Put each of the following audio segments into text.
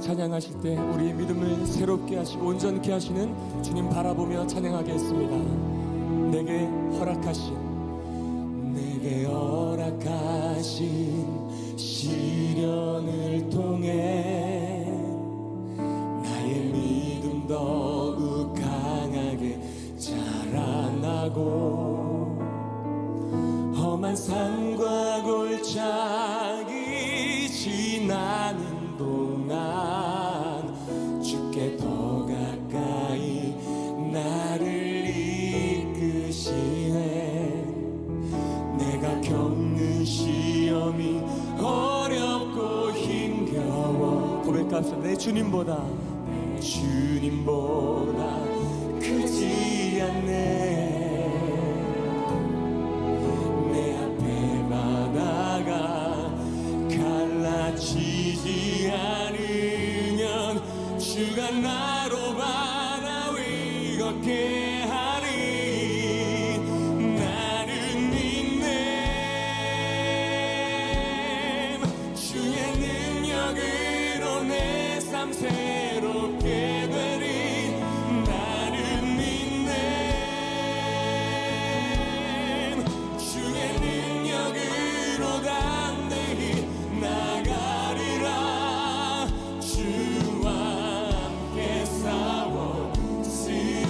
찬양하실 때 우리의 믿음을 새롭게 하시고 온전케 하시는 주님 바라보며 찬양하겠습니다. 내게 허락하신 시련을 통해 나의 믿음 더욱 강하게 자라나고 험한 산과 골짜기 지나는 동안 주께 더 가까이 나를 이끄시네. 내가 겪는 시험이 어렵고 힘겨워 고백합시다. 내 주님보다 크지 않네. 갈라치지 않으면 주가 나로 바다 위 걷게 하리. 나는 믿네. 주의 능력으로 내 삶 새롭게 되리. 나는 믿네. 주의 능력으로 담대히 나가리라. 주와 함께 싸워 승리하리라.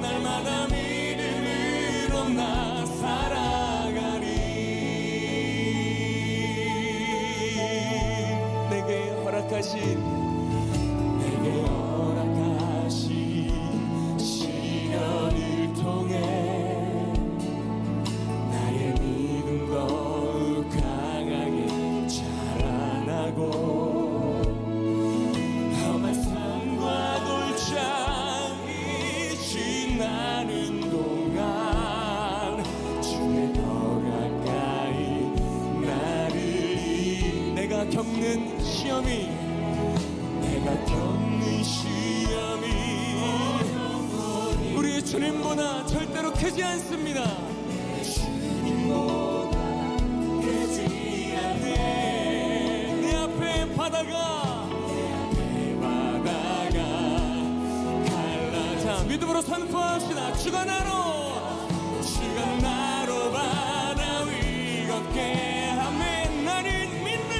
날마다 믿음으로 나 살아가리. 내게 허락하신 시련을 통해 나의 믿음 더욱 강하게 자라나고 험한 산과 골짜기 지나는 동안 주께 더 가까이 나를 내가 겪는 시험이 우리 주님보다 절대로 크지 않습니다. 주님보다 크지 않네. 내 앞에 바다가 갈라자 믿음으로 선포합시다. 주가 나로 바다 위 걷게 하네. 나는 믿네.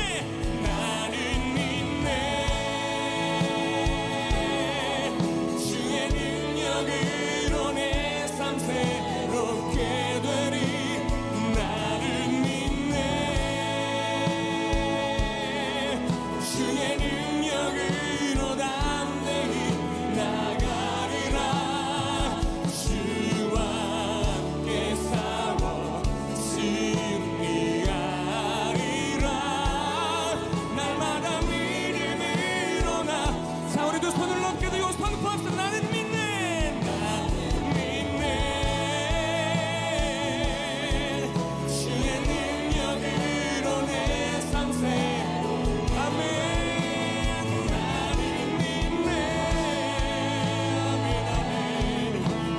주의 능력으로 내 삶 새롭게 되리. 나는 믿네. 주의 능력으로 담대히 나가리라. 주와 함께 싸워 승리하리라. 날마다 믿음으로 나. 자, 우리 두 손을 높게 들고 선포합시다. 나는 믿네. 주의 능력으로 내 삶 아멘. 나는 믿네. 아멘.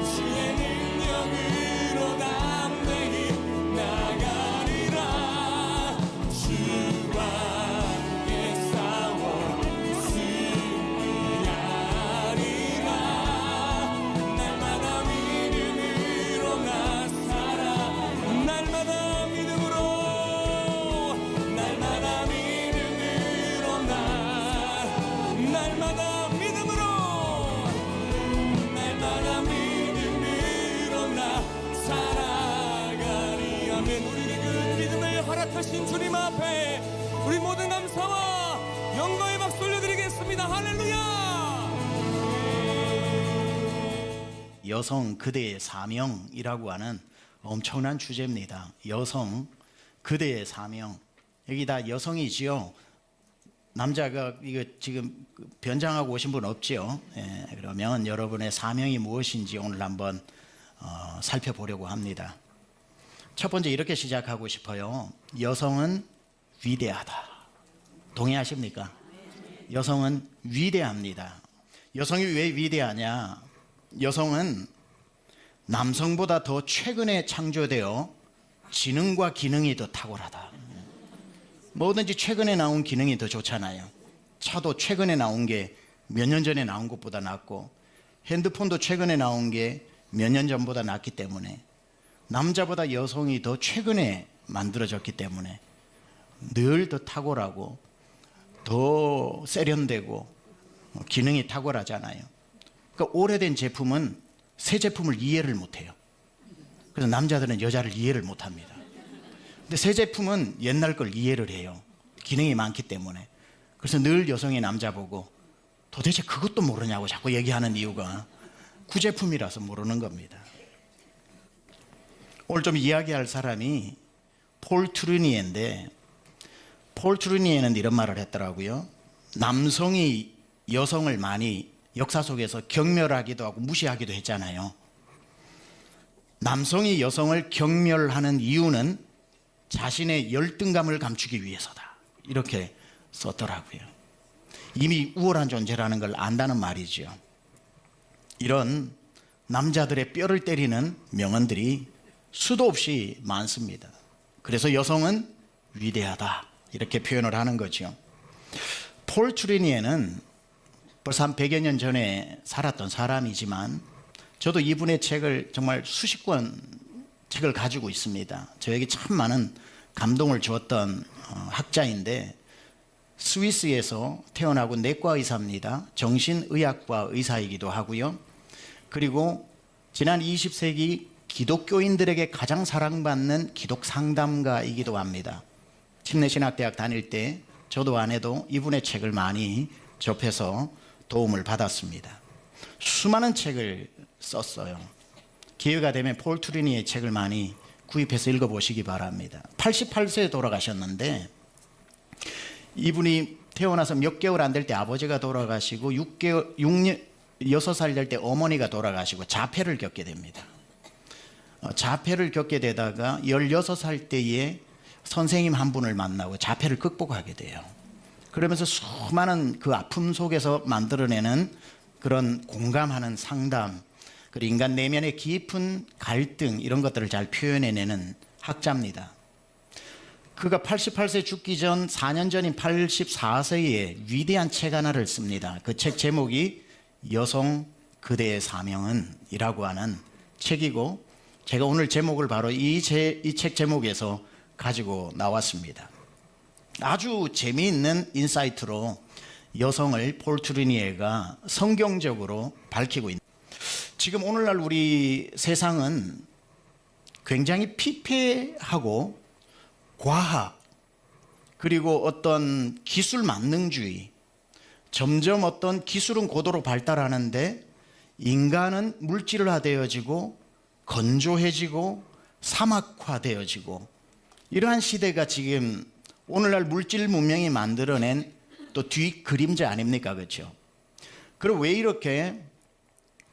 주의 능력으로 담대히 나가리라. 주와 함께 싸워 승리하리라. 날마다 믿음으로 나 살아. 날마다 믿음으로 나 살아가리. 아멘. 우리에게 그 믿음을 허락하신 주님 앞에 우리 모든 감사와 영광의 박수 올려드리겠습니다. 할렐루야. 여성 그대의 사명이라고 하는 엄청난 주제입니다. 여성 그대의 사명. 여기 다 여성이지요. 남자가 이거 지금 변장하고 오신 분 없지요? 예, 그러면 여러분의 사명이 무엇인지 오늘 한번 살펴보려고 합니다. 첫 번째 이렇게 시작하고 싶어요. 여성은 위대하다. 동의하십니까? 여성은 위대합니다. 여성이 왜 위대하냐? 여성은 남성보다 더 최근에 창조되어 지능과 기능이 더 탁월하다. 뭐든지 최근에 나온 기능이 더 좋잖아요. 차도 최근에 나온 게 몇 년 전에 나온 것보다 낫고, 핸드폰도 최근에 나온 게 몇 년 전보다 낫기 때문에, 남자보다 여성이 더 최근에 만들어졌기 때문에 늘 더 탁월하고 더 세련되고 기능이 탁월하잖아요. 그러니까 오래된 제품은 새 제품을 이해를 못해요. 그래서 남자들은 여자를 이해를 못합니다. 근데 새 제품은 옛날 걸 이해를 해요. 기능이 많기 때문에. 그래서 늘 여성이 남자 보고 도대체 그것도 모르냐고 자꾸 얘기하는 이유가 구제품이라서 모르는 겁니다. 오늘 좀 이야기할 사람이 폴 트루니에인데, 폴 트루니에는 이런 말을 했더라고요. 남성이 여성을 많이 역사 속에서 경멸하기도 하고 무시하기도 했잖아요. 남성이 여성을 경멸하는 이유는 자신의 열등감을 감추기 위해서다, 이렇게 썼더라고요. 이미 우월한 존재라는 걸 안다는 말이죠. 이런 남자들의 뼈를 때리는 명언들이 수도 없이 많습니다. 그래서 여성은 위대하다, 이렇게 표현을 하는 거죠. 폴 트루니에는 벌써 한 100여 년 전에 살았던 사람이지만, 저도 이분의 책을 정말 수십 권 책을 가지고 있습니다. 저에게 참 많은 감동을 주었던 학자인데, 스위스에서 태어나고 내과 의사입니다. 정신의학과 의사이기도 하고요. 그리고 지난 20세기 기독교인들에게 가장 사랑받는 기독 상담가이기도 합니다. 침례신학대학 다닐 때 저도 아내도 이분의 책을 많이 접해서 도움을 받았습니다. 수많은 책을 썼어요. 기회가 되면 폴 트루니의 책을 많이 구입해서 읽어보시기 바랍니다. 88세에 돌아가셨는데, 이분이 태어나서 몇 개월 안 될 때 아버지가 돌아가시고 6살 될 때 어머니가 돌아가시고 자폐를 겪게 됩니다. 자폐를 겪게 되다가 16살 때에 선생님 한 분을 만나고 자폐를 극복하게 돼요. 그러면서 수많은 그 아픔 속에서 만들어내는 그런 공감하는 상담, 그리고 인간 내면의 깊은 갈등, 이런 것들을 잘 표현해내는 학자입니다. 그가 88세 죽기 전 4년 전인 84세에 위대한 책 하나를 씁니다. 그 책 제목이 여성 그대의 사명은 이라고 하는 책이고, 제가 오늘 제목을 바로 이 책 제목에서 가지고 나왔습니다. 아주 재미있는 인사이트로 여성을 폴 트루니에가 성경적으로 밝히고 있는, 지금 오늘날 우리 세상은 굉장히 피폐하고 과학, 그리고 어떤 기술 만능주의, 점점 어떤 기술은 고도로 발달하는데 인간은 물질화되어지고 건조해지고 사막화되어지고, 이러한 시대가 지금 오늘날 물질 문명이 만들어낸 또 뒷그림자 아닙니까? 그렇죠? 그럼 왜 이렇게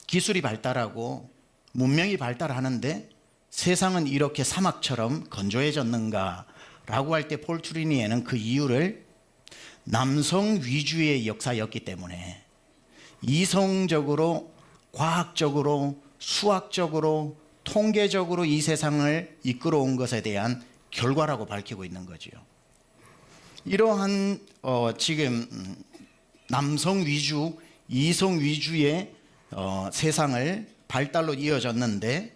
기술이 발달하고 문명이 발달하는데 세상은 이렇게 사막처럼 건조해졌는가 라고 할 때 폴 트루니에는 그 이유를 남성 위주의 역사였기 때문에, 이성적으로 과학적으로 수학적으로 통계적으로 이 세상을 이끌어온 것에 대한 결과라고 밝히고 있는 거죠. 이러한 지금 남성 위주, 이성 위주의 세상을 발달로 이어졌는데,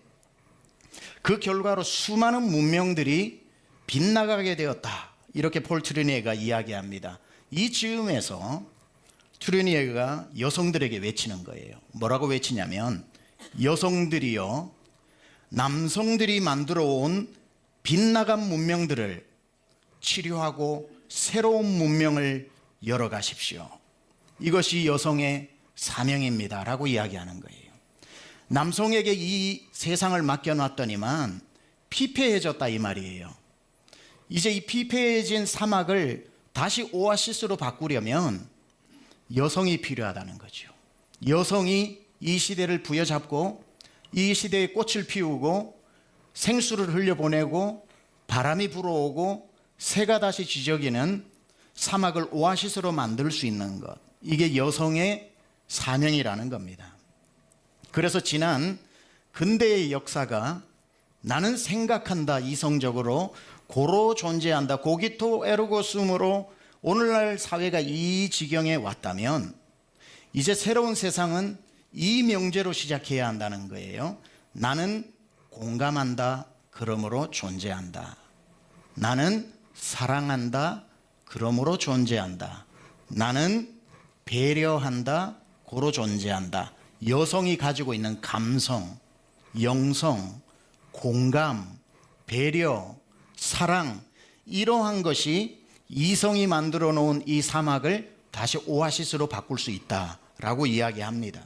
그 결과로 수많은 문명들이 빗나가게 되었다, 이렇게 폴 트루니에가 이야기합니다. 이 즈음에서 트루니에가 여성들에게 외치는 거예요. 뭐라고 외치냐면, 여성들이요, 남성들이 만들어 온 빗나간 문명들을 치료하고 새로운 문명을 열어가십시오. 이것이 여성의 사명입니다 라고 이야기하는 거예요. 남성에게 이 세상을 맡겨놨더니만 피폐해졌다, 이 말이에요. 이제 이 피폐해진 사막을 다시 오아시스로 바꾸려면 여성이 필요하다는 거죠. 여성이 이 시대를 부여잡고 이 시대에 꽃을 피우고 생수를 흘려보내고 바람이 불어오고 새가 다시 지저귀는 사막을 오아시스로 만들 수 있는 것, 이게 여성의 사명이라는 겁니다. 그래서 지난 근대의 역사가 나는 생각한다, 이성적으로 고로 존재한다. 고기토 에르고 숨으로 오늘날 사회가 이 지경에 왔다면 이제 새로운 세상은 이 명제로 시작해야 한다는 거예요. 나는 공감한다. 그러므로 존재한다. 나는 사랑한다. 그러므로 존재한다. 나는 배려한다. 고로 존재한다. 여성이 가지고 있는 감성, 영성, 공감, 배려, 사랑, 이러한 것이 이성이 만들어 놓은 이 사막을 다시 오아시스로 바꿀 수 있다라고 이야기합니다.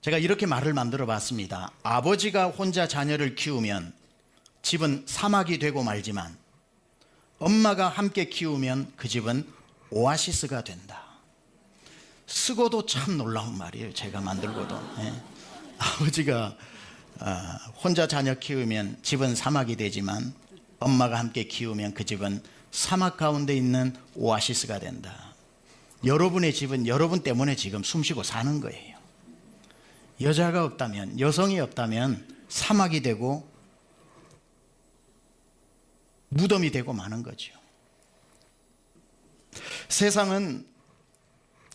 제가 이렇게 말을 만들어 봤습니다. 아버지가 혼자 자녀를 키우면 집은 사막이 되고 말지만 엄마가 함께 키우면 그 집은 오아시스가 된다. 쓰고도 참 놀라운 말이에요. 제가 만들고도. 예. 아버지가 혼자 자녀 키우면 집은 사막이 되지만 엄마가 함께 키우면 그 집은 사막 가운데 있는 오아시스가 된다. 여러분의 집은 여러분 때문에 지금 숨쉬고 사는 거예요. 여자가 없다면, 여성이 없다면 사막이 되고 무덤이 되고 마는 거죠. 세상은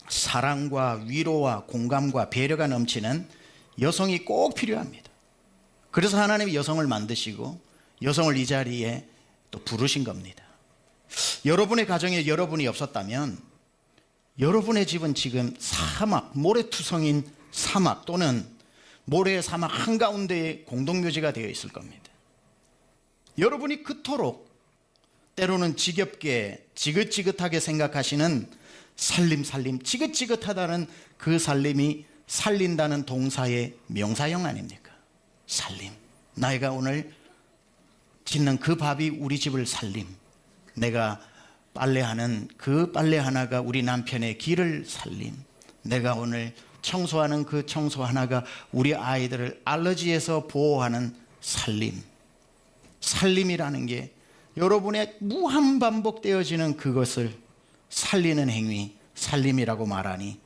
사랑과 위로와 공감과 배려가 넘치는 여성이 꼭 필요합니다. 그래서 하나님이 여성을 만드시고 여성을 이 자리에 또 부르신 겁니다. 여러분의 가정에 여러분이 없었다면 여러분의 집은 지금 사막, 모래투성인 사막 또는 모래의 사막 한가운데에 공동묘지가 되어 있을 겁니다. 여러분이 그토록 때로는 지겹게 지긋지긋하게 생각하시는 살림, 지긋지긋하다는 그 살림이 살린다는 동사의 명사형 아닙니까? 살림. 내가 오늘 짓는 그 밥이 우리 집을 살림. 내가 빨래하는 그 빨래 하나가 우리 남편의 길을 살림. 내가 오늘 청소하는 그 청소 하나가 우리 아이들을 알러지에서 보호하는 살림. 살림이라는 게 여러분의 무한 반복되어지는 그것을 살리는 행위, 살림이라고 말하니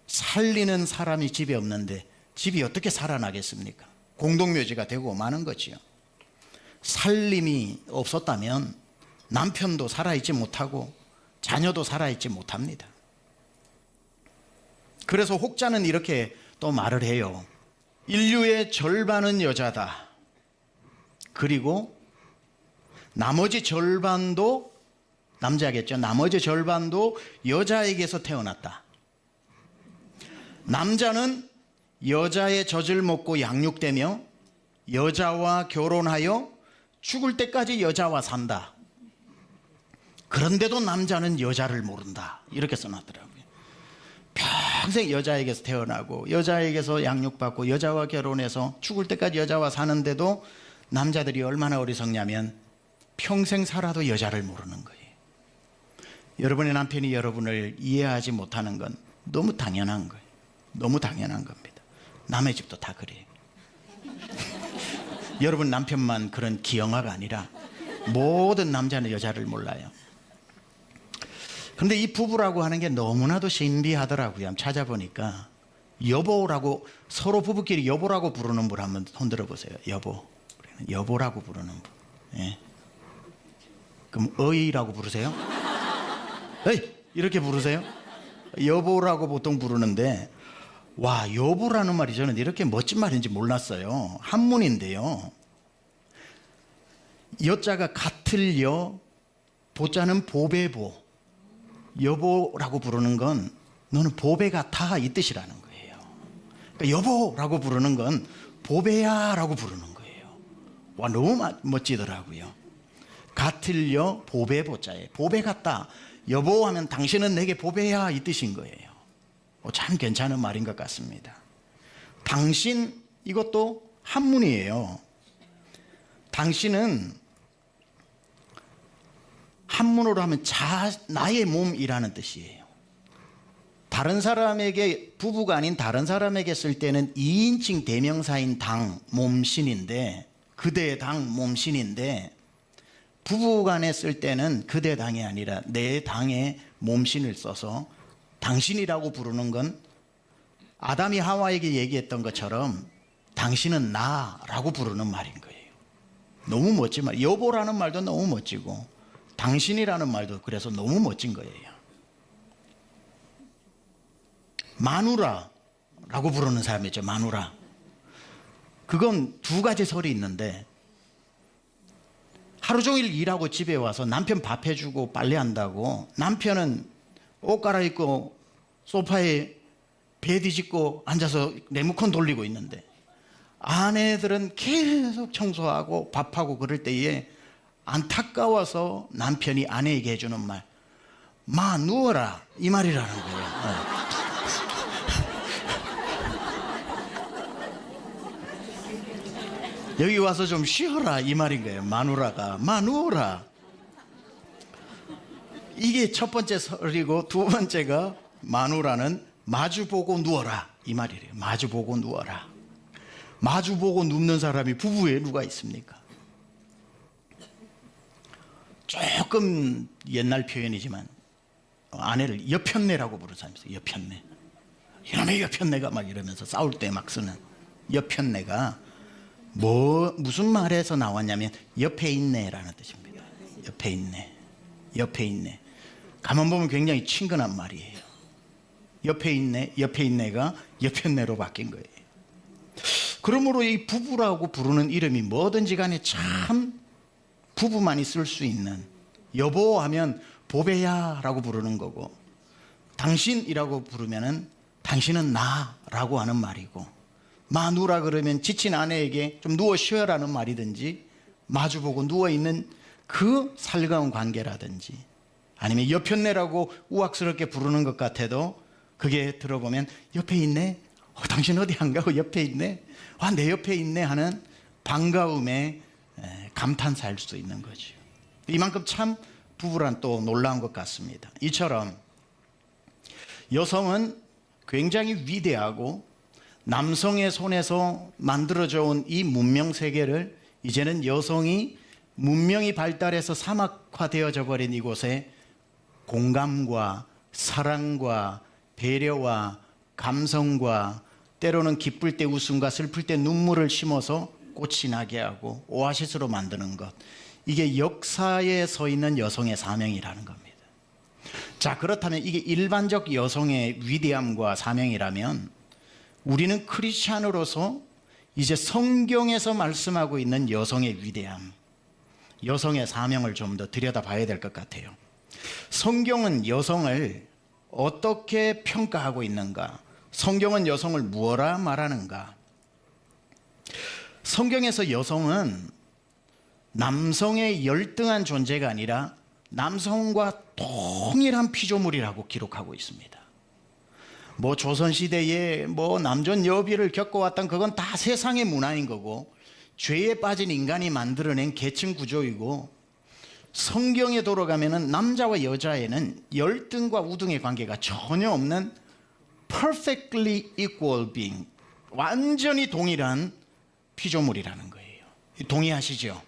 살리는 사람이 집에 없는데 집이 어떻게 살아나겠습니까? 공동묘지가 되고 마는 거지요. 살림이 없었다면 남편도 살아있지 못하고 자녀도 살아있지 못합니다. 그래서 혹자는 이렇게 또 말을 해요. 인류의 절반은 여자다. 그리고 나머지 절반도 남자겠죠. 나머지 절반도 여자에게서 태어났다. 남자는 여자의 젖을 먹고 양육되며 여자와 결혼하여 죽을 때까지 여자와 산다. 그런데도 남자는 여자를 모른다. 이렇게 써놨더라고요. 평생 여자에게서 태어나고 여자에게서 양육받고 여자와 결혼해서 죽을 때까지 여자와 사는데도 남자들이 얼마나 어리석냐면 평생 살아도 여자를 모르는 거예요. 여러분의 남편이 여러분을 이해하지 못하는 건 너무 당연한 거예요. 너무 당연한 겁니다. 남의 집도 다 그래요. 여러분 남편만 그런 기형아가 아니라 모든 남자는 여자를 몰라요. 그런데 이 부부라고 하는 게 너무나도 신비하더라고요. 찾아보니까 여보라고, 서로 부부끼리 여보라고 부르는 분 한번 손들어 보세요. 여보. 여보라고 부르는 분. 예. 그럼 어이라고 부르세요? 에이! 이렇게 부르세요? 여보라고 보통 부르는데, 와, 여보라는 말이 저는 이렇게 멋진 말인지 몰랐어요. 한문인데요. 여자가 같을 여, 보자는 보배보. 여보라고 부르는 건 너는 보배 같아 이 뜻이라는 거예요. 그러니까 여보라고 부르는 건 보배야 라고 부르는 거예요. 와, 너무 멋지더라고요. 같을 여 보배 보자에 보배 같다. 여보 하면 당신은 내게 보배야 이 뜻인 거예요. 참 괜찮은 말인 것 같습니다. 당신, 이것도 한문이에요. 당신은 한문으로 하면 나의 몸이라는 뜻이에요. 다른 사람에게, 부부가 아닌 다른 사람에게 쓸 때는 2인칭 대명사인 당, 몸신인데, 그대의 당, 몸신인데, 부부간에 쓸 때는 그대 당이 아니라 내 당의 몸신을 써서 당신이라고 부르는 건 아담이 하와에게 얘기했던 것처럼 당신은 나라고 부르는 말인 거예요. 너무 멋진 말. 여보라는 말도 너무 멋지고 당신이라는 말도 그래서 너무 멋진 거예요. 마누라라고 부르는 사람이 있죠. 마누라. 그건 두 가지 설이 있는데 하루 종일 일하고 집에 와서 남편 밥 해주고 빨래한다고 남편은 옷 갈아입고 소파에 배 뒤집고 앉아서 리모컨 돌리고 있는데 아내들은 계속 청소하고 밥하고 그럴 때에 안타까워서 남편이 아내에게 해주는 말, 마 누워라, 이 말이라는 거예요. 여기 와서 좀 쉬어라, 이 말인 거예요. 마누라가 마 누워라. 이게 첫 번째 설이고, 두 번째가 마누라는 마주보고 누워라, 이 말이래요. 마주보고 누워라. 마주보고 눕는 사람이 부부에 누가 있습니까? 조금 옛날 표현이지만 아내를 여편네라고 부르는 사람이 있어요. 여편네. 이놈의 여편네가 막 이러면서 싸울 때 막 쓰는 여편네가 무슨 말에서 나왔냐면 옆에 있네라는 뜻입니다. 옆에 있네. 옆에 있네. 가만 보면 굉장히 친근한 말이에요. 옆에 있네. 옆에 있네가 여편네로 바뀐 거예요. 그러므로 이 부부라고 부르는 이름이 뭐든지 간에 참 부부만이 쓸 수 있는, 여보 하면 보배야라고 부르는 거고, 당신이라고 부르면은 당신은 나라고 하는 말이고, 마누라 그러면 지친 아내에게 좀 누워 쉬어라는 말이든지, 마주보고 누워있는 그 살가운 관계라든지, 아니면 여편네라고 우악스럽게 부르는 것 같아도 그게 들어보면 옆에 있네? 당신 어디 안 가고 옆에 있네? 내 옆에 있네 하는 반가움에 감탄사일 수도 있는 거죠. 이만큼 참 부부란 또 놀라운 것 같습니다. 이처럼 여성은 굉장히 위대하고 남성의 손에서 만들어져 온 이 문명 세계를 이제는 여성이 문명이 발달해서 사막화되어져 버린 이곳에 공감과 사랑과 배려와 감성과 때로는 기쁠 때 웃음과 슬플 때 눈물을 심어서 꽃이 나게 하고 오아시스로 만드는 것, 이게 역사에 서 있는 여성의 사명이라는 겁니다. 자, 그렇다면 이게 일반적 여성의 위대함과 사명이라면 우리는 크리스찬으로서 이제 성경에서 말씀하고 있는 여성의 위대함, 여성의 사명을 좀 더 들여다봐야 될 것 같아요. 성경은 여성을 어떻게 평가하고 있는가? 성경은 여성을 무엇라 말하는가? 성경에서 여성은 남성의 열등한 존재가 아니라 남성과 동일한 피조물이라고 기록하고 있습니다. 조선시대에 남존 여비를 겪어왔던 그건 다 세상의 문화인 거고, 죄에 빠진 인간이 만들어낸 계층 구조이고, 성경에 돌아가면은 남자와 여자에는 열등과 우등의 관계가 전혀 없는 perfectly equal being, 완전히 동일한 피조물이라는 거예요. 동의하시죠?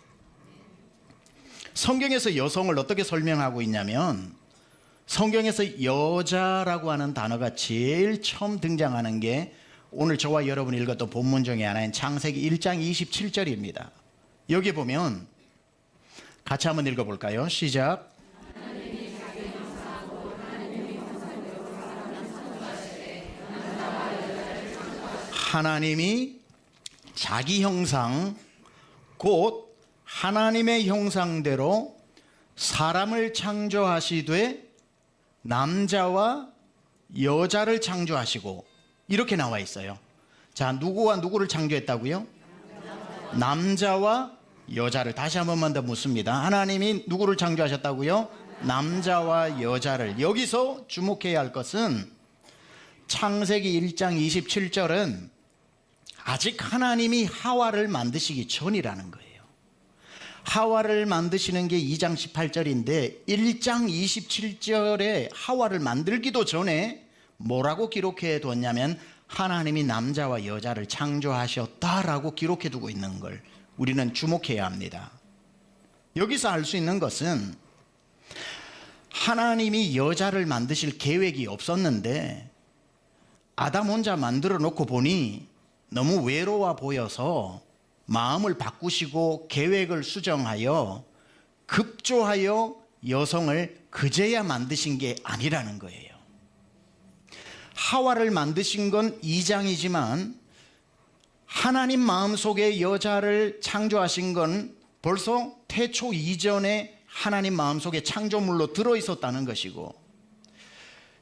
성경에서 여성을 어떻게 설명하고 있냐면, 성경에서 여자라고 하는 단어가 제일 처음 등장하는 게 오늘 저와 여러분이 읽었던 본문 중에 하나인 창세기 1장 27절입니다. 여기 보면 같이 한번 읽어볼까요? 시작. 하나님이 자기 형상, 곧 하나님의 형상대로 사람을 창조하시되 남자와 여자를 창조하시고, 이렇게 나와 있어요. 자, 누구와 누구를 창조했다고요? 남자와 여자를. 다시 한 번만 더 묻습니다. 하나님이 누구를 창조하셨다고요? 남자와 여자를. 여기서 주목해야 할 것은 창세기 1장 27절은 아직 하나님이 하와를 만드시기 전이라는 거예요. 하와를 만드시는 게 2장 18절인데 1장 27절에 하와를 만들기도 전에 뭐라고 기록해 뒀냐면 하나님이 남자와 여자를 창조하셨다라고 기록해 두고 있는 걸 우리는 주목해야 합니다. 여기서 알 수 있는 것은 하나님이 여자를 만드실 계획이 없었는데 아담 혼자 만들어 놓고 보니 너무 외로워 보여서 마음을 바꾸시고 계획을 수정하여 급조하여 여성을 그제야 만드신 게 아니라는 거예요. 하와를 만드신 건 2장이지만 하나님 마음속에 여자를 창조하신 건 벌써 태초 이전에 하나님 마음속에 창조물로 들어있었다는 것이고,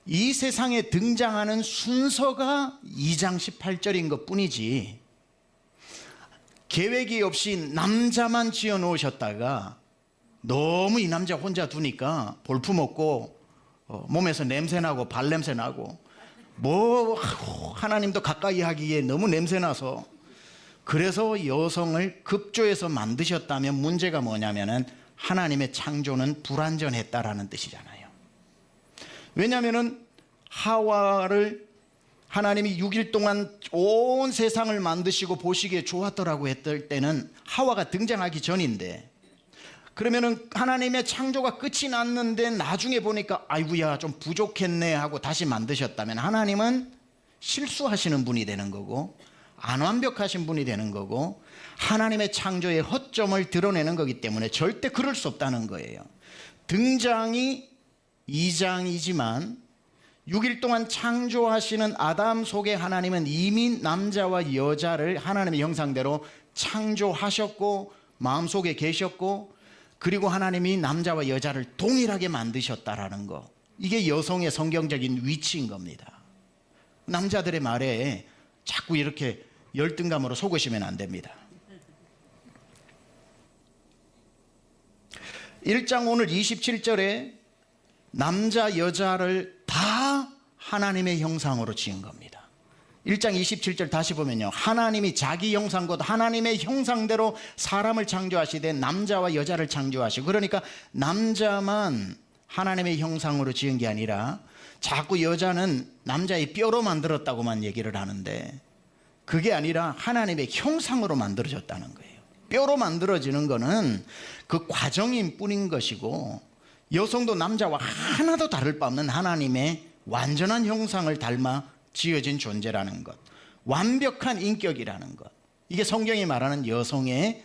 이 세상에 등장하는 순서가 2장 18절인 것 뿐이지, 계획이 없이 남자만 지어 놓으셨다가 너무 이 남자 혼자 두니까 볼품없고 몸에서 냄새나고 발냄새나고 하나님도 가까이 하기에 너무 냄새나서, 그래서 여성을 급조해서 만드셨다면 문제가 뭐냐면은 하나님의 창조는 불완전했다라는 뜻이잖아요. 왜냐하면은 하와를 하나님이 6일 동안 온 세상을 만드시고 보시기에 좋았더라고 했을 때는 하와가 등장하기 전인데, 그러면은 하나님의 창조가 끝이 났는데 나중에 보니까 아이고야 좀 부족했네 하고 다시 만드셨다면 하나님은 실수하시는 분이 되는 거고, 안 완벽하신 분이 되는 거고, 하나님의 창조의 허점을 드러내는 거기 때문에 절대 그럴 수 없다는 거예요. 등장이 2장이지만 6일 동안 창조하시는 아담 속에 하나님은 이미 남자와 여자를 하나님의 형상대로 창조하셨고 마음속에 계셨고, 그리고 하나님이 남자와 여자를 동일하게 만드셨다라는 거, 이게 여성의 성경적인 위치인 겁니다. 남자들의 말에 자꾸 이렇게 열등감으로 속으시면 안 됩니다. 1장 오늘 27절에 남자 여자를 다 하나님의 형상으로 지은 겁니다. 1장 27절 다시 보면요, 하나님이 자기 형상 곧 하나님의 형상대로 사람을 창조하시되 남자와 여자를 창조하시고, 그러니까 남자만 하나님의 형상으로 지은 게 아니라 자꾸 여자는 남자의 뼈로 만들었다고만 얘기를 하는데, 그게 아니라 하나님의 형상으로 만들어졌다는 거예요. 뼈로 만들어지는 거는 그 과정인 뿐인 것이고, 여성도 남자와 하나도 다를 바 없는 하나님의 완전한 형상을 닮아 지어진 존재라는 것, 완벽한 인격이라는 것, 이게 성경이 말하는 여성의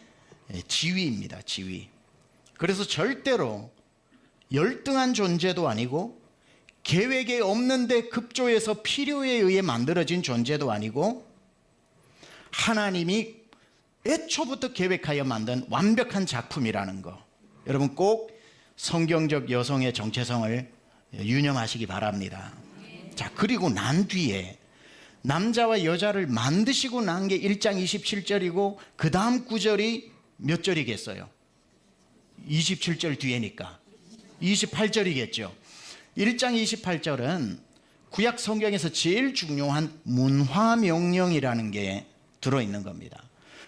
지위입니다. 지위. 그래서 절대로 열등한 존재도 아니고 계획에 없는데 급조해서 필요에 의해 만들어진 존재도 아니고, 하나님이 애초부터 계획하여 만든 완벽한 작품이라는 거, 여러분 꼭 성경적 여성의 정체성을 유념하시기 바랍니다. 자, 그리고 난 뒤에 남자와 여자를 만드시고 난 게 1장 27절이고 그 다음 구절이 몇 절이겠어요? 27절 뒤에니까 28절이겠죠. 1장 28절은 구약 성경에서 제일 중요한 문화명령이라는 게 들어있는 겁니다.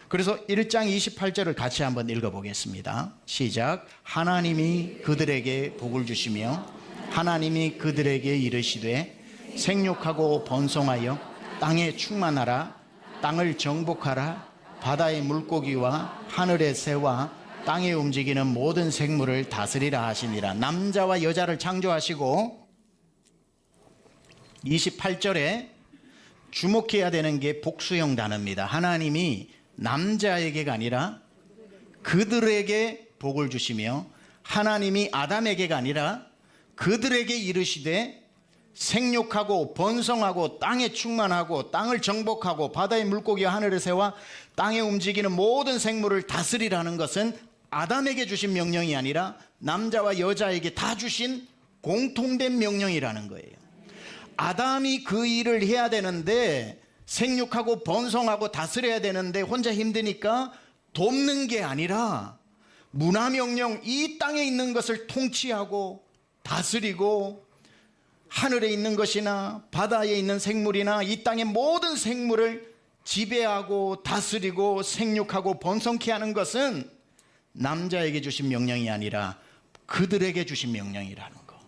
그래서 1장 28절을 같이 한번 읽어보겠습니다. 시작. 하나님이 그들에게 복을 주시며 하나님이 그들에게 이르시되 생육하고 번성하여 땅에 충만하라. 땅을 정복하라. 바다의 물고기와 하늘의 새와 땅에 움직이는 모든 생물을 다스리라 하시니라. 남자와 여자를 창조하시고 28절에 주목해야 되는 게 복수형 단어입니다. 하나님이 남자에게가 아니라 그들에게 복을 주시며, 하나님이 아담에게가 아니라 그들에게 이르시되 생육하고 번성하고 땅에 충만하고 땅을 정복하고 바다의 물고기와 하늘의 새와 땅에 움직이는 모든 생물을 다스리라는 것은 아담에게 주신 명령이 아니라 남자와 여자에게 다 주신 공통된 명령이라는 거예요. 아담이 그 일을 해야 되는데, 생육하고 번성하고 다스려야 되는데 혼자 힘드니까 돕는 게 아니라 문화명령, 이 땅에 있는 것을 통치하고 다스리고 하늘에 있는 것이나 바다에 있는 생물이나 이 땅의 모든 생물을 지배하고 다스리고 생육하고 번성케 하는 것은 남자에게 주신 명령이 아니라 그들에게 주신 명령이라는 거,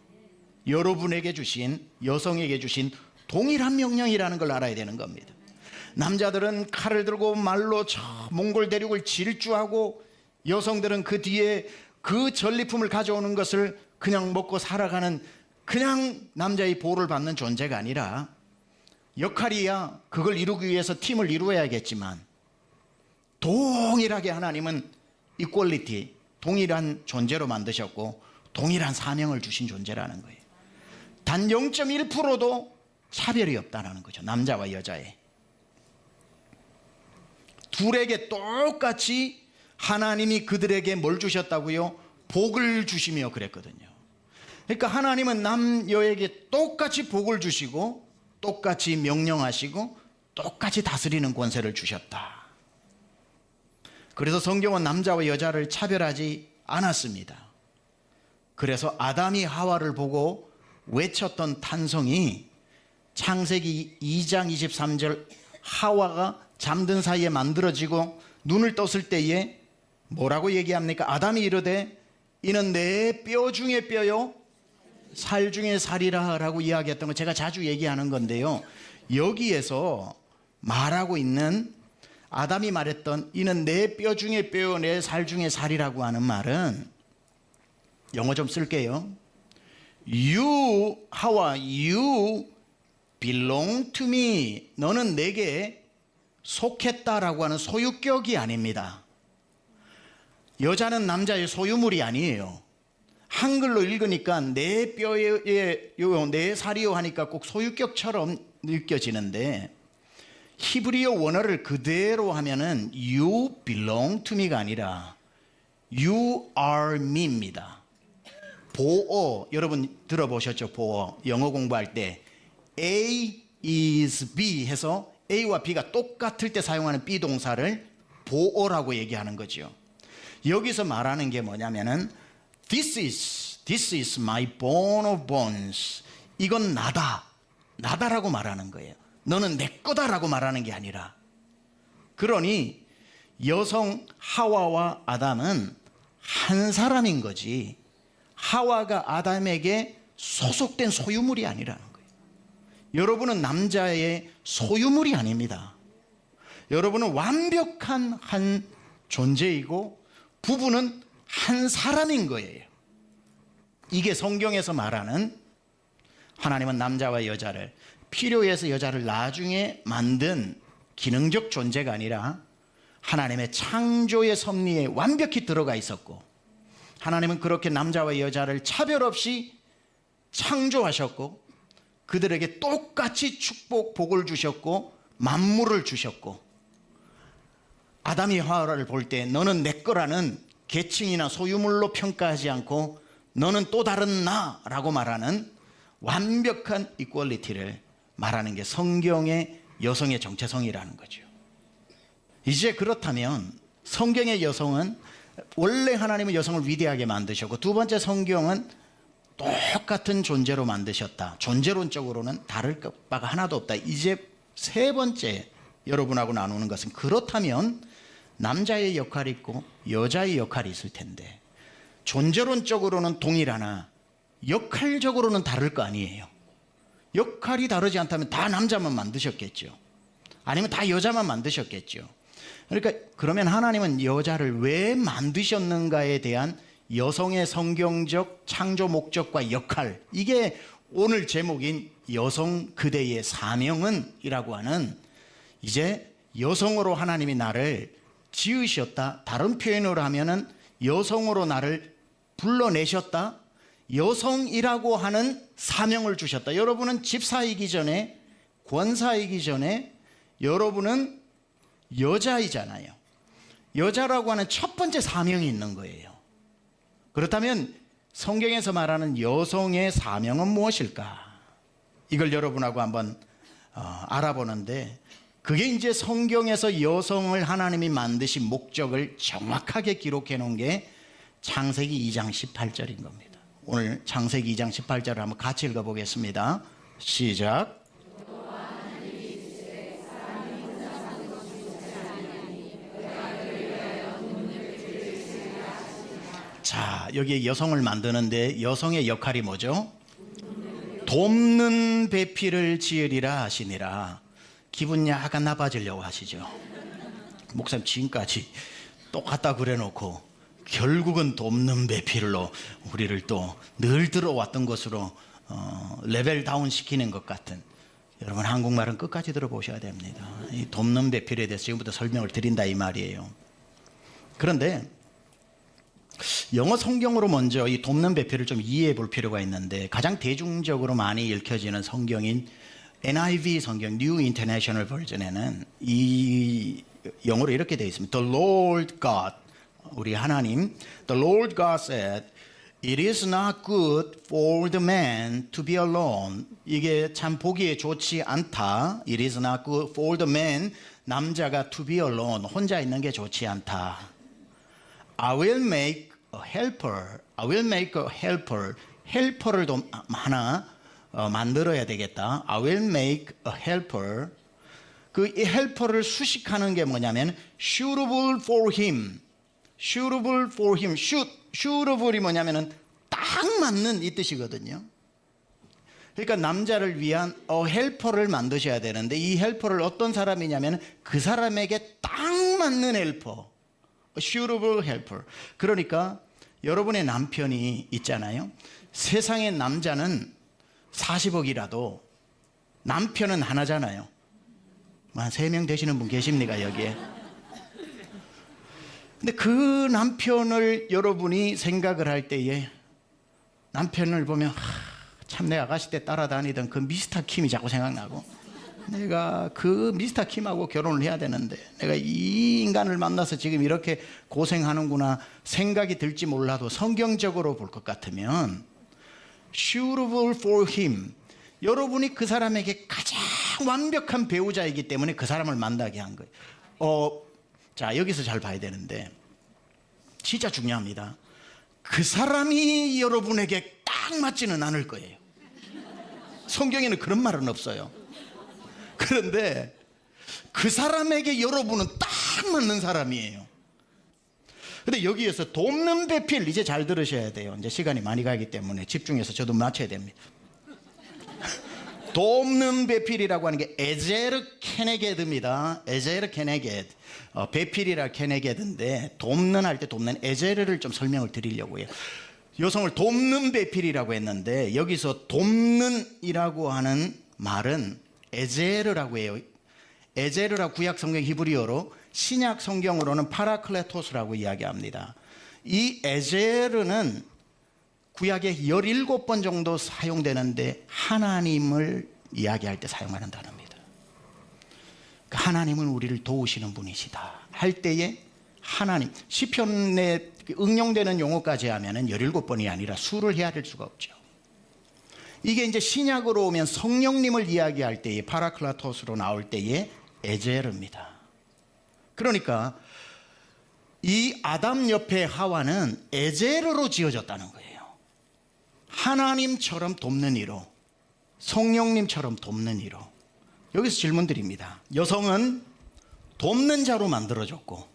여러분에게 주신, 여성에게 주신 동일한 명령이라는 걸 알아야 되는 겁니다. 남자들은 칼을 들고 말로 저 몽골 대륙을 질주하고, 여성들은 그 뒤에 그 전리품을 가져오는 것을 그냥 먹고 살아가는, 그냥 남자의 보호를 받는 존재가 아니라 역할이야 그걸 이루기 위해서 팀을 이루어야겠지만 동일하게 하나님은 이퀄리티, 동일한 존재로 만드셨고 동일한 사명을 주신 존재라는 거예요. 단 0.1%도 차별이 없다는 거죠. 남자와 여자에. 둘에게 똑같이 하나님이 그들에게 뭘 주셨다고요? 복을 주시며 그랬거든요. 그러니까 하나님은 남여에게 똑같이 복을 주시고 똑같이 명령하시고 똑같이 다스리는 권세를 주셨다. 그래서 성경은 남자와 여자를 차별하지 않았습니다. 그래서 아담이 하와를 보고 외쳤던 탄성이 창세기 2장 23절 하와가 잠든 사이에 만들어지고 눈을 떴을 때에 뭐라고 얘기합니까? 아담이 이르되 이는 내 뼈 중에 뼈요 살 중에 살이라 라고 이야기했던 거 제가 자주 얘기하는 건데요. 여기에서 말하고 있는 아담이 말했던 이는 내 뼈 중에 뼈요 내 살 중에 살이라고 하는 말은 영어 좀 쓸게요. You, 하와, you belong to me. 너는 내게 속했다라고 하는 소유격이 아닙니다. 여자는 남자의 소유물이 아니에요. 한글로 읽으니까 내 뼈에 내 살이요 하니까 꼭 소유격처럼 느껴지는데 히브리어 원어를 그대로 하면은 you belong to me가 아니라 you are me입니다. 보어, 여러분 들어보셨죠? 보어. 영어 공부할 때 A is B 해서 A와 B가 똑같을 때 사용하는 B 동사를 보어라고 얘기하는 거죠. 여기서 말하는 게 뭐냐면은 This is my bone of bones. 이건 나다라고 말하는 거예요. 너는 내 거다라고 말하는 게 아니라. 그러니 여성 하와와 아담은 한 사람인 거지 하와가 아담에게 소속된 소유물이 아니라는 거예요. 여러분은 남자의 소유물이 아닙니다. 여러분은 완벽한 한 존재이고 부부는 한 사람인 거예요. 이게 성경에서 말하는 하나님은 남자와 여자를 필요해서 여자를 나중에 만든 기능적 존재가 아니라 하나님의 창조의 섭리에 완벽히 들어가 있었고 하나님은 그렇게 남자와 여자를 차별 없이 창조하셨고 그들에게 똑같이 축복, 복을 주셨고 만물을 주셨고 아담이 하와를 볼 때 너는 내 거라는 계층이나 소유물로 평가하지 않고 너는 또 다른 나라고 말하는 완벽한 이퀄리티를 말하는 게 성경의 여성의 정체성이라는 거죠. 이제 그렇다면 성경의 여성은 원래 하나님은 여성을 위대하게 만드셨고 두 번째 성경은 똑같은 존재로 만드셨다. 존재론적으로는 다를 바가 하나도 없다. 이제 세 번째 여러분하고 나누는 것은 그렇다면 남자의 역할이 있고 여자의 역할이 있을 텐데 존재론적으로는 동일하나 역할적으로는 다를 거 아니에요. 역할이 다르지 않다면 다 남자만 만드셨겠죠. 아니면 다 여자만 만드셨겠죠. 그러니까 그러면 하나님은 여자를 왜 만드셨는가에 대한 여성의 성경적 창조 목적과 역할, 이게 오늘 제목인 여성 그대의 사명은 이라고 하는 이제 여성으로 하나님이 나를 지으셨다. 다른 표현으로 하면은 여성으로 나를 불러내셨다. 여성이라고 하는 사명을 주셨다. 여러분은 집사이기 전에 권사이기 전에 여러분은 여자이잖아요. 여자라고 하는 첫 번째 사명이 있는 거예요. 그렇다면 성경에서 말하는 여성의 사명은 무엇일까? 이걸 여러분하고 한번 알아보는데 그게 이제 성경에서 여성을 하나님이 만드신 목적을 정확하게 기록해 놓은 게 창세기 2장 18절인 겁니다. 오늘 창세기 2장 18절을 한번 같이 읽어보겠습니다. 시작. 자, 여기에 여성을 만드는데 여성의 역할이 뭐죠? 돕는 배필을 지으리라 하시니라. 기분 약간 나빠지려고 하시죠. 목사님 지금까지 똑같다 그래놓고 결국은 돕는 배필로 우리를 또 늘 들어왔던 것으로 레벨 다운 시키는 것 같은 여러분 한국말은 끝까지 들어보셔야 됩니다. 이 돕는 배필에 대해서 지금부터 설명을 드린다 이 말이에요. 그런데 영어 성경으로 먼저 이 돕는 배필을 좀 이해해 볼 필요가 있는데 가장 대중적으로 많이 읽혀지는 성경인 NIV 성경 New International Version에는 이 영어로 이렇게 되어 있습니다. The Lord God, 우리 하나님, The Lord God said, It is not good for the man to be alone. 이게 참 보기에 좋지 않다. It is not good for the man, 남자가 to be alone, 혼자 있는 게 좋지 않다. I will make a helper. I will make a helper. 헬퍼를 좀 하나 만들어야 되겠다. I will make a helper. 그 이 헬퍼를 수식하는 게 뭐냐면 suitable for him. suitable for him. suitable이 뭐냐면은 딱 맞는 이 뜻이거든요. 그러니까 남자를 위한 헬퍼를 만드셔야 되는데 이 헬퍼를 어떤 사람이냐면 그 사람에게 딱 맞는 헬퍼. suitable helper. 그러니까 여러분의 남편이 있잖아요. 세상의 남자는 40억이라도 남편은 하나잖아요. 한 3명 되시는 분 계십니까 여기에? 근데 그 남편을 여러분이 생각을 할 때에 남편을 보면 참 내 아가씨 때 따라다니던 그 미스터 킴이 자꾸 생각나고 내가 그 미스터 킴하고 결혼을 해야 되는데 내가 이 인간을 만나서 지금 이렇게 고생하는구나 생각이 들지 몰라도 성경적으로 볼 것 같으면 suitable for him, 여러분이 그 사람에게 가장 완벽한 배우자이기 때문에 그 사람을 만나게 한 거예요. 자, 여기서 잘 봐야 되는데 진짜 중요합니다. 그 사람이 여러분에게 딱 맞지는 않을 거예요. 성경에는 그런 말은 없어요. 그런데 그 사람에게 여러분은 딱 맞는 사람이에요. 근데 여기에서 돕는 배필, 이제 잘 들으셔야 돼요. 이제 시간이 많이 가기 때문에 집중해서 저도 맞춰야 됩니다. 돕는 배필이라고 하는 게 에제르 케네게드입니다. 에제르 케네게드. 배필이라 케네게드인데 돕는 할 때 돕는 에제르를 좀 설명을 드리려고 해요. 여성을 돕는 배필이라고 했는데 여기서 돕는이라고 하는 말은 에제르라고 해요. 에제르라 구약 성경 히브리어로, 신약 성경으로는 파라클레토스라고 이야기합니다. 이 에제르는 구약에 17번 정도 사용되는데 하나님을 이야기할 때 사용하는 단어입니다. 하나님은 우리를 도우시는 분이시다 할 때에 하나님, 시편에 응용되는 용어까지 하면은 17번이 아니라 수를 해야 될 수가 없죠. 이게 이제 신약으로 오면 성령님을 이야기할 때에 파라클라토스로 나올 때에 에제르입니다. 그러니까 이 아담 옆에 하와는 에제르로 지어졌다는 거예요. 하나님처럼 돕는 이로, 성령님처럼 돕는 이로. 여기서 질문 드립니다. 여성은 돕는 자로 만들어졌고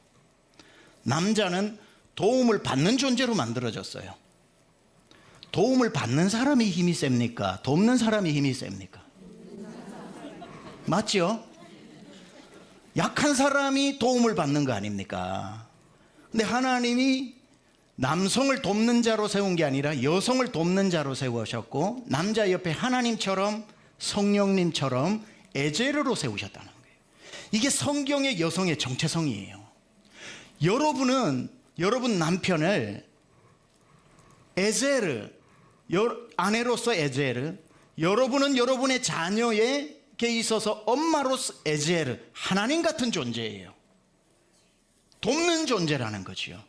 남자는 도움을 받는 존재로 만들어졌어요. 도움을 받는 사람이 힘이 셉니까? 돕는 사람이 힘이 셉니까? 맞죠? 약한 사람이 도움을 받는 거 아닙니까? 근데 하나님이 남성을 돕는 자로 세운 게 아니라 여성을 돕는 자로 세우셨고 남자 옆에 하나님처럼 성령님처럼 에제르로 세우셨다는 거예요. 이게 성경의 여성의 정체성이에요. 여러분은 여러분 남편을 에제르, 아내로서 에제르, 여러분은 여러분의 자녀에게 있어서 엄마로서 에제르, 하나님 같은 존재예요. 돕는 존재라는 거지요.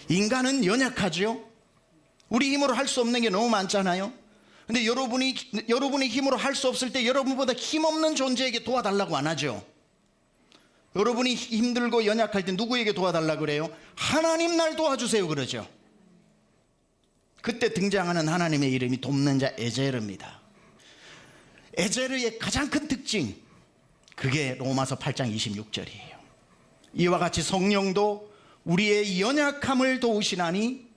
인간은 연약하죠. 우리 힘으로 할 수 없는 게 너무 많잖아요. 근데 여러분이 힘으로 할 수 없을 때 여러분보다 힘없는 존재에게 도와달라고 안 하죠. 여러분이 힘들고 연약할 때 누구에게 도와달라고 그래요? 하나님 날 도와주세요 그러죠. 그때 등장하는 하나님의 이름이 돕는 자 에제르입니다. 에제르의 가장 큰 특징, 그게 로마서 8장 26절이에요. 이와 같이 성령도 우리의 연약함을 도우시나니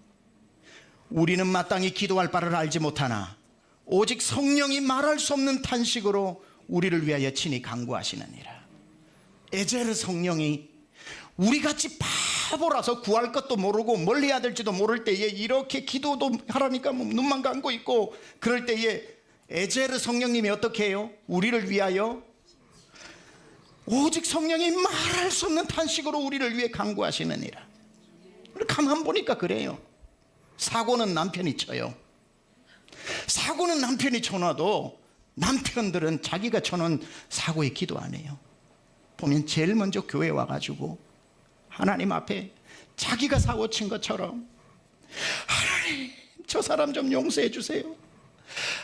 우리는 마땅히 기도할 바를 알지 못하나 오직 성령이 말할 수 없는 탄식으로 우리를 위하여 친히 간구하시느니라. 에제르 성령이 우리같이 바보라서 구할 것도 모르고 뭘 해야 될지도 모를 때에 이렇게 기도도 하라니까 눈만 감고 있고 그럴 때에 에제르 성령님이 어떻게 해요? 우리를 위하여 오직 성령이 말할 수 없는 탄식으로 우리를 위해 간구하시느니라. 가만 보니까 그래요. 사고는 남편이 쳐요. 사고는 남편이 쳐놔도 남편들은 자기가 쳐놓은 사고에 기도 안 해요. 보면 제일 먼저 교회 와가지고 하나님 앞에 자기가 사고 친 것처럼 하나님 저 사람 좀 용서해 주세요.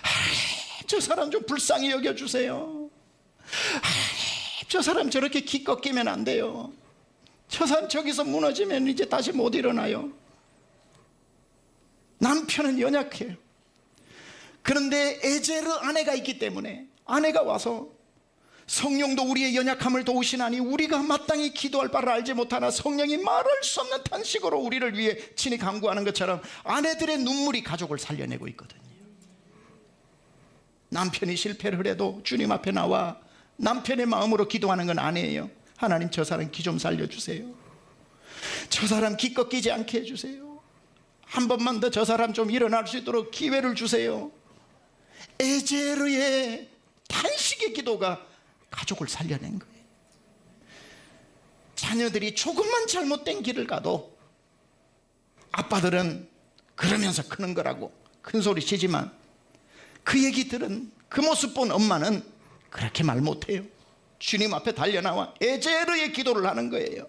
하나님 저 사람 좀 불쌍히 여겨주세요. 하나님 저 사람 저렇게 기 꺾이면 안 돼요. 저 사람 저기서 무너지면 이제 다시 못 일어나요. 남편은 연약해요. 그런데 에제르 아내가 있기 때문에 아내가 와서 성령도 우리의 연약함을 도우시나니 우리가 마땅히 기도할 바를 알지 못하나 성령이 말할 수 없는 탄식으로 우리를 위해 친히 간구하는 것처럼 아내들의 눈물이 가족을 살려내고 있거든요. 남편이 실패를 해도 주님 앞에 나와 남편의 마음으로 기도하는 건 아내예요. 하나님 저 사람 기 좀 살려주세요. 저 사람 기 꺾이지 않게 해주세요. 한 번만 더 저 사람 좀 일어날 수 있도록 기회를 주세요. 에제르의 탄식의 기도가 가족을 살려낸 거예요. 자녀들이 조금만 잘못된 길을 가도 아빠들은 그러면서 크는 거라고 큰 소리 치지만 그 얘기 들은 그 모습 본 엄마는 그렇게 말 못해요. 주님 앞에 달려나와 에제르의 기도를 하는 거예요.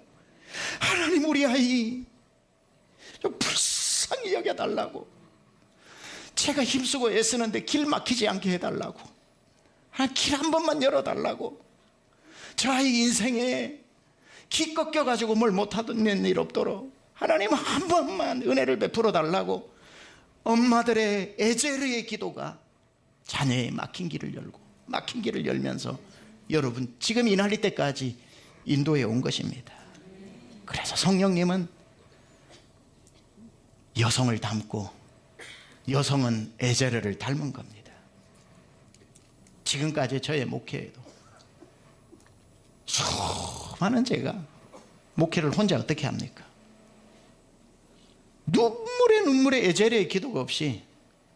하나님 우리 아이 좀 불쌍히 여겨달라고, 제가 힘쓰고 애쓰는데 길 막히지 않게 해달라고, 길 한 번만 열어달라고, 저 아이 인생에 기 꺾여가지고 뭘 못하던 일 없도록 하나님 한 번만 은혜를 베풀어 달라고 엄마들의 에제르의 기도가 자녀의 막힌 길을 열고 막힌 길을 열면서 여러분 지금 이 날리 때까지 인도해 온 것입니다. 그래서 성령님은 여성을 닮고 여성은 에제르를 닮은 겁니다. 지금까지 저의 목회에도 수많은 제가 목회를 혼자 어떻게 합니까? 눈물에 에제르의 기도가 없이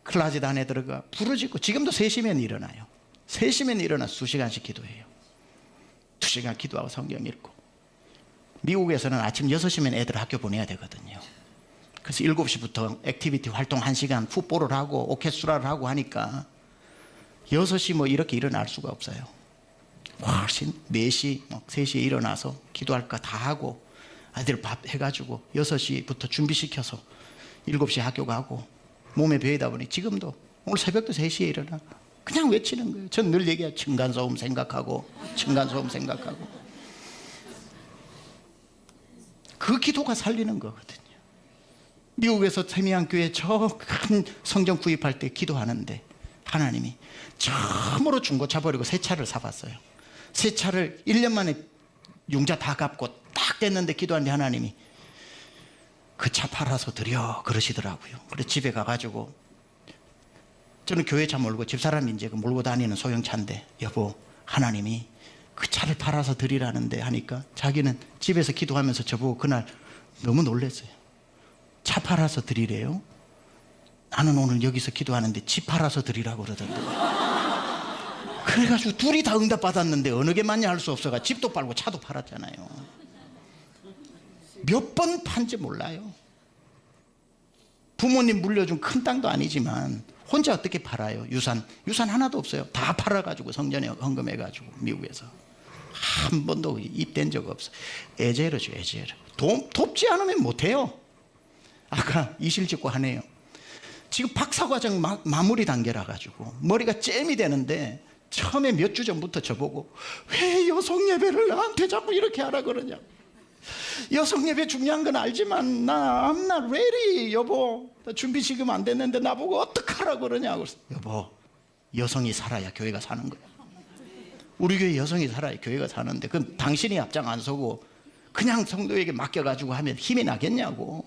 클라짓 안에 들어가 부르짖고, 지금도 3시면 일어나요. 3시면 일어나 2시간씩 기도해요. 2시간 기도하고 성경 읽고. 미국에서는 아침 6시면 애들 학교 보내야 되거든요. 그래서 7시부터 액티비티 활동 1시간, 풋볼을 하고 오케스트라를 하고 하니까 6시 뭐 이렇게 일어날 수가 없어요. 훨씬 4시, 3시에 일어나서 기도할 거 다 하고 아이들 밥 해가지고 6시부터 준비시켜서 7시에 학교 가고 몸에 배이다 보니 지금도 오늘 새벽도 3시에 일어나 그냥 외치는 거예요. 전 늘 얘기해요. 층간소음 생각하고 층간소음 생각하고. 그 기도가 살리는 거거든요. 미국에서 세미양교회 저 큰 성전 구입할 때 기도하는데 하나님이 처음으로 중고차 버리고 새 차를 사봤어요. 새 차를 1년 만에 융자 다 갚고 딱 됐는데 기도하는데 하나님이 그 차 팔아서 드려 그러시더라고요. 그래서 집에 가가지고 저는 교회 차 몰고 집사람이 이제 그 몰고 다니는 소형차인데 여보 하나님이 그 차를 팔아서 드리라는데 하니까 자기는 집에서 기도하면서 저보고 그날 너무 놀랐어요. 차 팔아서 드리래요? 나는 오늘 여기서 기도하는데 집 팔아서 드리라고 그러던데. 그래가지고 둘이 다 응답 받았는데 어느 게 맞냐 할 수 없어가 집도 팔고 차도 팔았잖아요. 몇 번 판지 몰라요. 부모님 물려준 큰 땅도 아니지만 혼자 어떻게 팔아요? 유산 하나도 없어요. 다 팔아가지고 성전에 헌금해가지고 미국에서 한 번도 입된 적 없어. 에제르죠, 에제르. 돕지 않으면 못해요. 아까 이실 짓고 하네요. 지금 박사과정 마무리 단계라 가지고 머리가 잼이 되는데 처음에 몇 주 전부터 저보고 왜 여성 예배를 나한테 자꾸 이렇게 하라 그러냐. 여성 예배 중요한 건 알지만 나 I'm not ready 여보. 나 준비 지금 안 됐는데 나보고 어떡하라 그러냐고. 여보 여성이 살아야 교회가 사는 거야. 우리 교회 여성이 살아야 교회가 사는데 그건 당신이 앞장 안 서고 그냥 성도에게 맡겨가지고 하면 힘이 나겠냐고.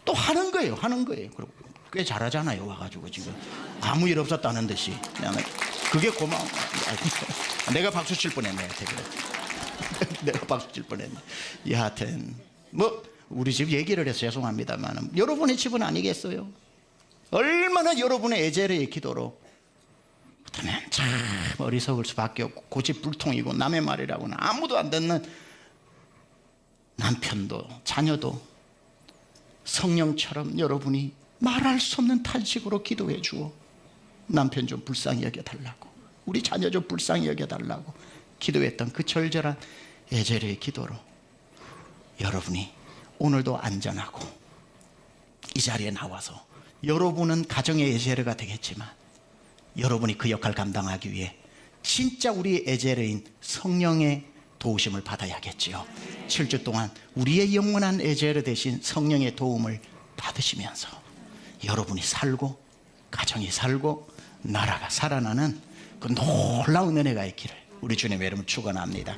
또 하는 거예요. 그리고 꽤 잘하잖아요. 와가지고 지금 아무 일 없었다는 듯이 그냥 그게 고마워. 내가 박수 칠 뻔했네. 내가 박수 칠 뻔했네. 여하튼 뭐 우리 집 얘기를 해서 죄송합니다만 여러분의 집은 아니겠어요? 얼마나 여러분의 에제르의 기도로 참 어리석을 수밖에 없고 고집불통이고 남의 말이라고는 아무도 안 듣는 남편도 자녀도 성령처럼 여러분이 말할 수 없는 탄식으로 기도해 주어 남편 좀 불쌍히 여겨달라고, 우리 자녀 좀 불쌍히 여겨달라고 기도했던 그 절절한 에제르의 기도로 여러분이 오늘도 안전하고 이 자리에 나와서 여러분은 가정의 에제르가 되겠지만 여러분이 그 역할 감당하기 위해 진짜 우리 에제르인 성령의 도우심을 받아야겠지요. 7주 동안 우리의 영원한 에제르 대신 성령의 도움을 받으시면서 여러분이 살고 가정이 살고 나라가 살아나는 그 놀라운 은혜가 있기를 우리 주님의 이름으로 축원합니다.